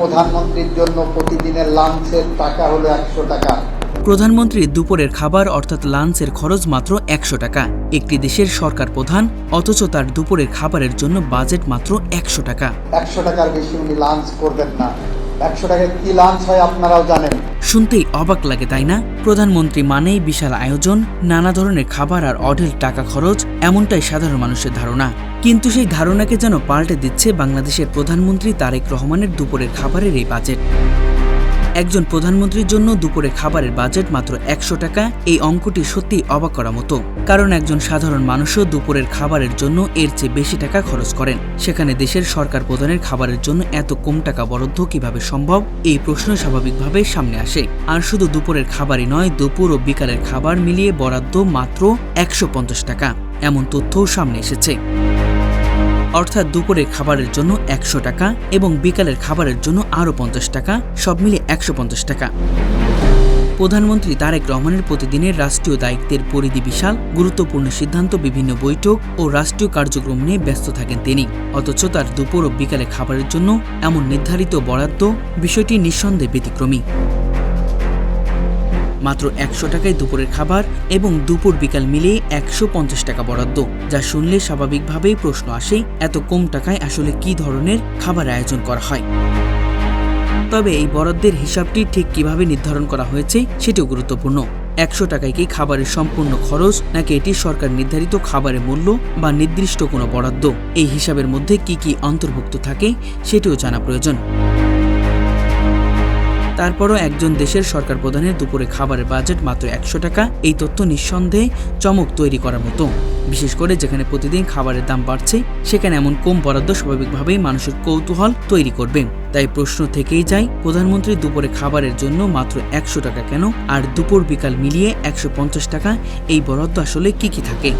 প্রধানমন্ত্রীর জন্য প্রতিদিনের লাঞ্চের টাকা হলো 100 টাকা। প্রধানমন্ত্রী দুপুরের খাবার অর্থাৎ লাঞ্চের খরচ মাত্র 100 টাকা। একটি দেশের সরকার প্রধান, অথচ তার দুপুরের খাবারের জন্য বাজেট মাত্র 100 টাকা। 100 টাকার বেশি উনি লাঞ্চ করবেন না। 100 টাকায় কি লাঞ্চ হয় আপনারাও জানেন। শুনতেই অবাক লাগে, তাই না? প্রধানমন্ত্রী মানেই বিশাল আয়োজন, নানা ধরনের খাবার আর অঢেল টাকা খরচ, এমনটাই সাধারণ মানুষের ধারণা। কিন্তু সেই ধারণাকে যেন পাল্টে দিচ্ছে বাংলাদেশের প্রধানমন্ত্রী তারেক রহমানের দুপুরের খাবারের এই বাজেট। একজন প্রধানমন্ত্রীর জন্য দুপুরে খাবারের বাজেট মাত্র 100 টাকা, এই অঙ্কটি সত্যিই অবাক করার মতো। কারণ একজন সাধারণ মানুষও দুপুরের খাবারের জন্য এর চেয়ে বেশি টাকা খরচ করেন। সেখানে দেশের সরকার প্রধানের খাবারের জন্য এত কম টাকা বরাদ্দ কিভাবে সম্ভব, এই প্রশ্ন স্বাভাবিকভাবে সামনে আসে। আর শুধু দুপুরের খাবারই নয়, দুপুর ও বিকালের খাবার মিলিয়ে বরাদ্দ মাত্র 150 টাকা, এমন তথ্যও সামনে এসেছে। অর্থাৎ দুপুরের খাবারের জন্য 100 টাকা এবং বিকালের খাবারের জন্য আরও 50 টাকা, সব মিলে 150 টাকা। প্রধানমন্ত্রী তারেক রহমানের প্রতিদিনের রাষ্ট্রীয় দায়িত্বের পরিধি বিশাল, গুরুত্বপূর্ণ সিদ্ধান্ত, বিভিন্ন বৈঠক ও রাষ্ট্রীয় কার্যক্রম নিয়ে ব্যস্ত থাকেন তিনি। অথচ তার দুপুর ও বিকালে খাবারের জন্য এমন নির্ধারিত বরাদ্দ, বিষয়টি নিঃসন্দেহে ব্যতিক্রমী। মাত্র 100 টাকায় দুপুরের খাবার এবং দুপুর বিকাল মিলিয়ে 150 টাকা বরাদ্দ, যা শুনলে স্বাভাবিকভাবেই প্রশ্ন আসে, এত কম টাকায় আসলে কি ধরনের খাবার আয়োজন করা হয়। তবে এই বরাদ্দের হিসাবটি ঠিক কিভাবে নির্ধারণ করা হয়েছে সেটিও গুরুত্বপূর্ণ। 100 টাকায় কি খাবারের সম্পূর্ণ খরচ, নাকি এটি সরকার নির্ধারিত খাবারের মূল্য বা নির্দিষ্ট কোনো বরাদ্দ? এই হিসাবের মধ্যে কি কি অন্তর্ভুক্ত থাকে সেটিও জানা প্রয়োজন। তারপরও একজন দেশের সরকার প্রধানের দুপুরে খাবারের বাজেট মাত্র 100 টাকা, এই তথ্য নিঃসন্দেহে চমক তৈরি করার মতো। বিশেষ করে যেখানে প্রতিদিন খাবারের দাম বাড়ছে, সেখানে এমন কম বরাদ্দ স্বাভাবিকভাবেই মানুষের কৌতূহল তৈরি করবে। তাই প্রশ্ন থেকেই যায়, প্রধানমন্ত্রী দুপুরে খাবারের জন্য মাত্র 100 টাকা কেন, আর দুপুর বিকাল মিলিয়ে 150 টাকা, এই বরাদ্দ আসলে কি কি থাকে?